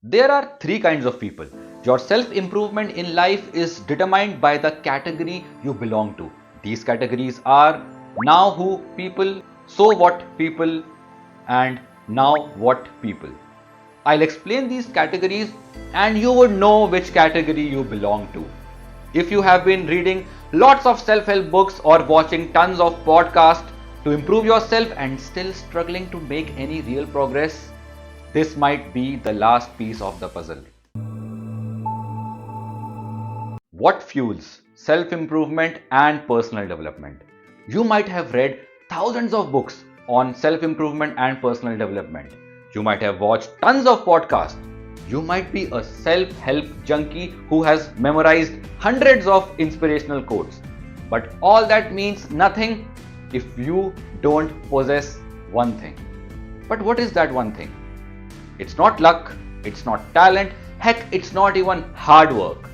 There are three kinds of people. Your self improvement in life is determined by the category you belong to. These categories are now who people, so what people, and now what people. I'll explain these categories and you would know which category you belong to. If you have been reading lots of self help books or watching tons of podcasts to improve yourself and still struggling to make any real progress, this might be the last piece of the puzzle. What fuels self improvement and personal development? You might have read thousands of books on self improvement and personal development. You might have watched tons of podcasts. You might be a self help junkie who has memorized hundreds of inspirational quotes. But all that means nothing if you don't possess one thing. But what is that one thing? It's not luck, it's not talent, heck, it's not even hard work.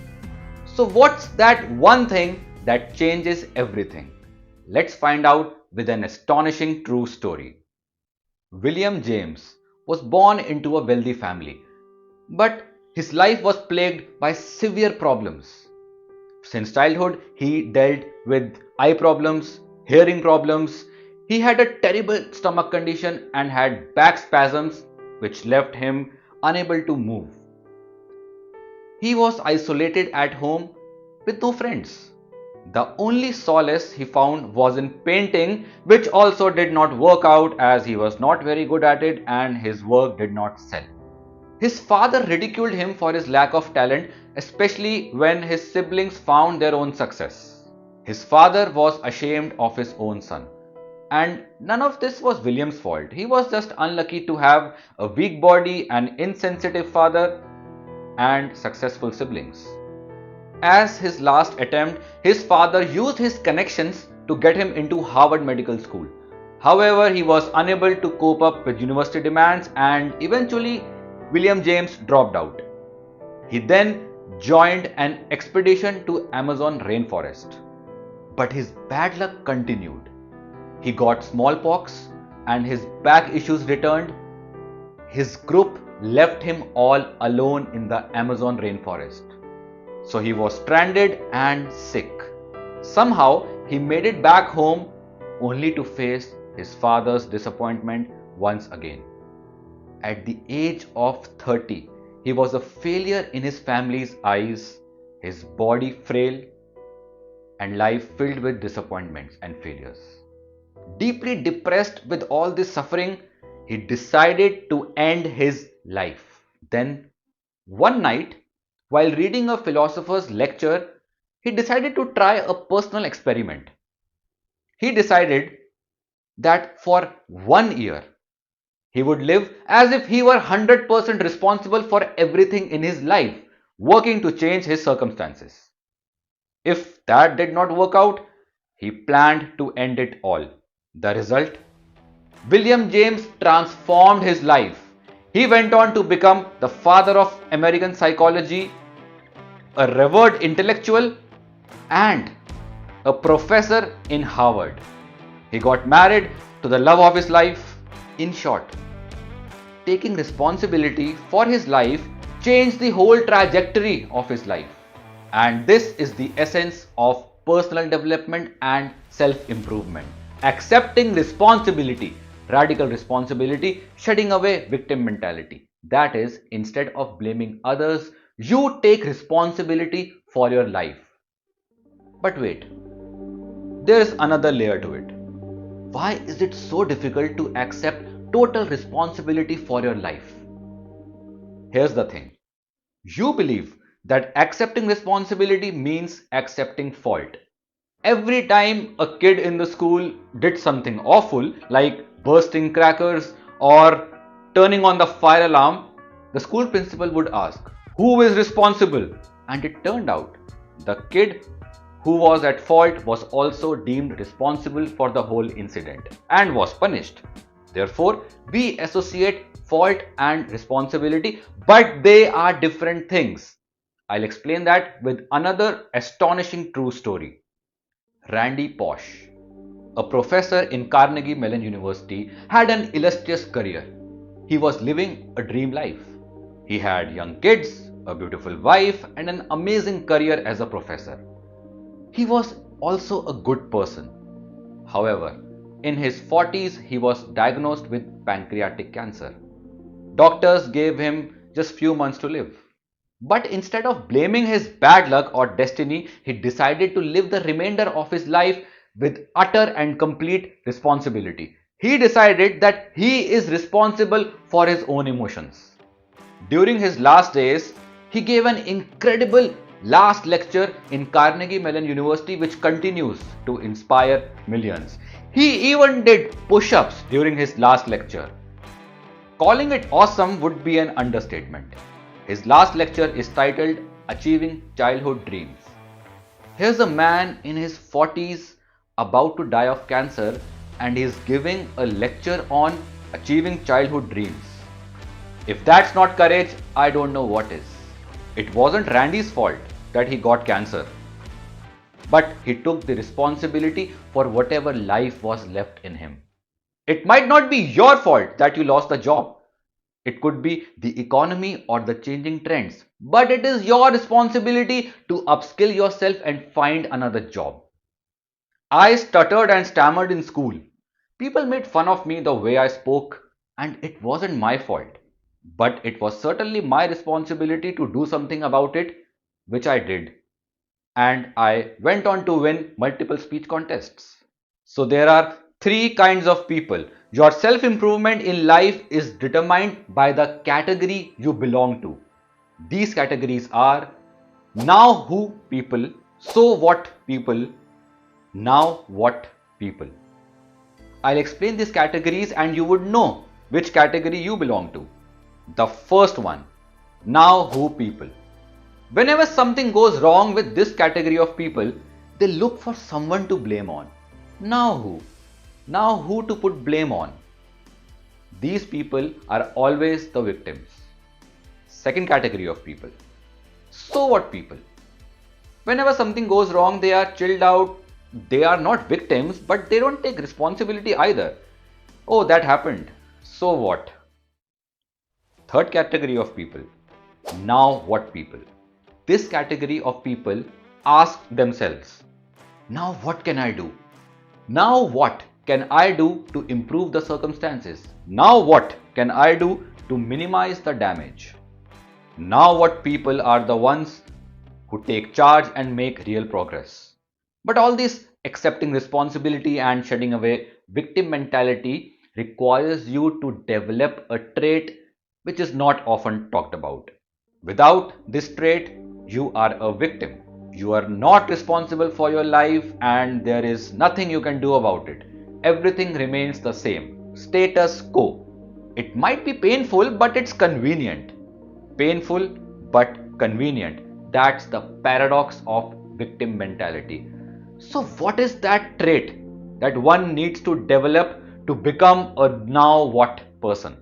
So, what's that one thing that changes everything? Let's find out with an astonishing true story. William James was born into a wealthy family, but his life was plagued by severe problems. Since childhood, he dealt with eye problems, hearing problems. He had a terrible stomach condition and had back spasms, which left him unable to move. He was isolated at home with no friends. The only solace he found was in painting, which also did not work out as he was not very good at it and his work did not sell. His father ridiculed him for his lack of talent, especially when his siblings found their own success. His father was ashamed of his own son. And none of this was William's fault. He was just unlucky to have a weak body, an insensitive father, and successful siblings. As his last attempt, his father used his connections to get him into Harvard Medical School. However, he was unable to cope up with university demands and eventually William James dropped out. He then joined an expedition to Amazon rainforest. But his bad luck continued. He got smallpox and his back issues returned. His group left him all alone in the Amazon rainforest. So he was stranded and sick. Somehow he made it back home only to face his father's disappointment once again. At the age of 30, he was a failure in his family's eyes, his body frail, and life filled with disappointments and failures. Deeply depressed with all this suffering, he decided to end his life. Then, one night, while reading a philosopher's lecture, he decided to try a personal experiment. He decided that for 1 year, he would live as if he were 100% responsible for everything in his life, working to change his circumstances. If that did not work out, he planned to end it all. The result? William James transformed his life. He went on to become the father of American psychology, a revered intellectual, and a professor in Harvard. He got married to the love of his life. In short, taking responsibility for his life changed the whole trajectory of his life. And this is the essence of personal development and self improvement. Accepting responsibility, radical responsibility, shedding away victim mentality. That is, instead of blaming others, you take responsibility for your life. But wait, there is another layer to it. Why is it so difficult to accept total responsibility for your life? Here's the thing. You believe that accepting responsibility means accepting fault. Every time a kid in the school did something awful, like bursting crackers or turning on the fire alarm, the school principal would ask, "Who is responsible?" And it turned out the kid who was at fault was also deemed responsible for the whole incident and was punished. Therefore, we associate fault and responsibility, but they are different things. I'll explain that with another astonishing true story. Randy Pausch, a professor in Carnegie Mellon University, had an illustrious career. He was living a dream life. He had young kids, a beautiful wife, and an amazing career as a professor. He was also a good person. However, in his 40s, he was diagnosed with pancreatic cancer. Doctors gave him just few months to live. But instead of blaming his bad luck or destiny, he decided to live the remainder of his life with utter and complete responsibility. He decided that he is responsible for his own emotions. During his last days, he gave an incredible last lecture in Carnegie Mellon University, which continues to inspire millions. He even did push ups during his last lecture. Calling it awesome would be an understatement. His last lecture is titled Achieving Childhood Dreams. Here's a man in his 40s about to die of cancer, and he is giving a lecture on achieving childhood dreams. If that's not courage, I don't know what is. It wasn't Randy's fault that he got cancer, but he took the responsibility for whatever life was left in him. It might not be your fault that you lost the job. It could be the economy or the changing trends, but it is your responsibility to upskill yourself and find another job. I stuttered and stammered in school. People made fun of me the way I spoke, and it wasn't my fault. But it was certainly my responsibility to do something about it, which I did. And I went on to win multiple speech contests. So there are three kinds of people. Your self-improvement in life is determined by the category you belong to. These categories are now who people, so what people, now what people. I'll explain these categories and you would know which category you belong to. The first one, now who people. Whenever something goes wrong with this category of people, they look for someone to blame on. Now who? Now who to put blame on? These people are always the victims. Second category of people, so what people. Whenever something goes wrong, they are chilled out. They are not victims, but they don't take responsibility either. Oh, that happened. So what? Third category of people, now what people. This category of people ask themselves, now what can I do? Now what can I do to improve the circumstances? Now what can I do to minimize the damage? Now what people are the ones who take charge and make real progress. But all this accepting responsibility and shedding away victim mentality requires you to develop a trait which is not often talked about. Without this trait, you are a victim. You are not responsible for your life and there is nothing you can do about it. Everything remains the same. Status quo. It might be painful, but it's convenient. Painful, but convenient. That's the paradox of victim mentality. So what is that trait that one needs to develop to become a now what person?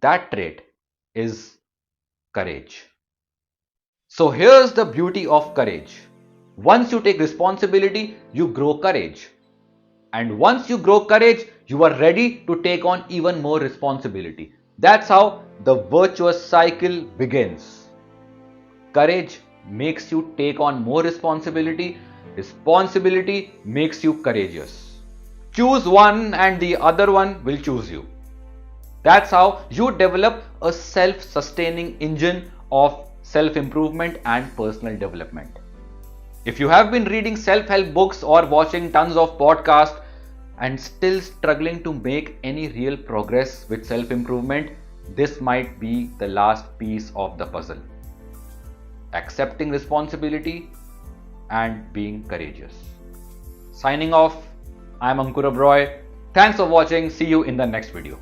That trait is courage. So here's the beauty of courage. Once you take responsibility, you grow courage. And once you grow courage, you are ready to take on even more responsibility. That's how the virtuous cycle begins. Courage makes you take on more responsibility. Responsibility makes you courageous. Choose one and the other one will choose you. That's how you develop a self-sustaining engine of self-improvement and personal development. If you have been reading self-help books or watching tons of podcasts and still struggling to make any real progress with self-improvement, this might be the last piece of the puzzle. Accepting responsibility and being courageous. Signing off, I'm Ankur Abroy. Thanks for watching. See you in the next video.